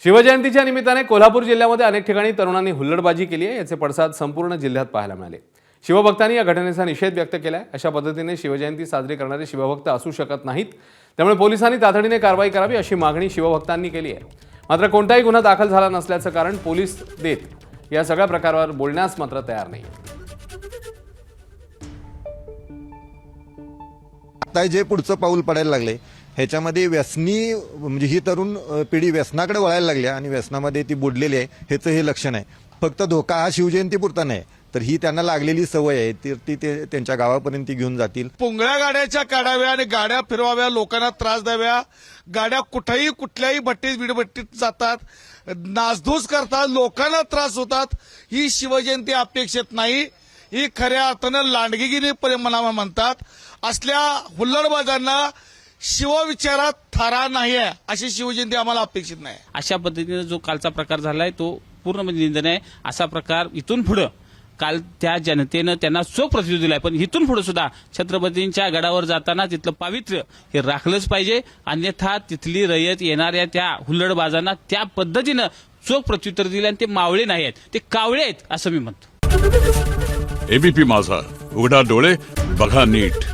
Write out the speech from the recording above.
शिवजयंतीच्या निमित्ताने कोल्हापूर जिल्ह्यामध्ये अनेक ठिकाणी तरुणांनी हुल्लडबाजी केली आहे। याचे पडसाद संपूर्ण जिल्ह्यात पाहायला मिळाले। शिवभक्तांनी या घटनेचा निषेध व्यक्त केलाय। अशा पद्धतीने शिवजयंती साजरी करणारे शिवभक्त असू शकत नाहीत, त्यामुळे पोलिसांनी तातडीने कारवाई करावी अशी मागणी शिवभक्तांनी केली आहे। मात्र कोणताही गुन्हा दाखल झाला नसल्याचं कारण पोलीस देत या सगळ्या प्रकारावर बोलण्यास मात्र तयार नाही। आता जे पुढचं पाऊल पडायला लागले ह्याच्यामध्ये व्यसनी म्हणजे ही तरुण पिढी व्यसनाकडे वळायला लागली आणि व्यसनामध्ये ती बुडलेली आहे ह्याचं हे लक्षण आहे। फक्त धोका हा शिवजयंती पुरता नाही, तर ही त्यांना लागलेली सवय आहे ती त्यांच्या गावापर्यंत घेऊन जातील। पुंगळ्या गाड्याच्या काढाव्या आणि गाड्या फिरवाव्या, लोकांना त्रास द्याव्या, गाड्या कुठेही कुठल्याही भट्टीत विडभट्टीत जातात, नासधूस करतात, लोकांना त्रास होतात। ही शिवजयंती अपेक्षित नाही, ही खऱ्या अर्थानं लांडगीगिरी म्हणतात। असल्या हुल्लडबाजांना शिवविचारात थारा नाही आहे, अशी शिवजयंती आम्हाला अपेक्षित नाही। अशा पद्धतीने जो कालचा प्रकार झालाय तो पूर्णपणे निंदनीय आहे। असा प्रकार इथून पुढे काल त्या जनतेनं त्यांना चोख प्रत्युत्तर दिलाय, पण इथून पुढे सुद्धा छत्रपतींच्या गडावर जाताना तिथलं पावित्र्य हे राखलंच पाहिजे, अन्यथा तिथली रयत येणाऱ्या त्या हुल्लडबाजांना त्या पद्धतीनं चोख प्रत्युत्तर दिलं आणि ते मावळे नाही आहेत, ते कावळे आहेत असं मी म्हणतो। एबीपी माझा, उघडा डोळे बघा नीट।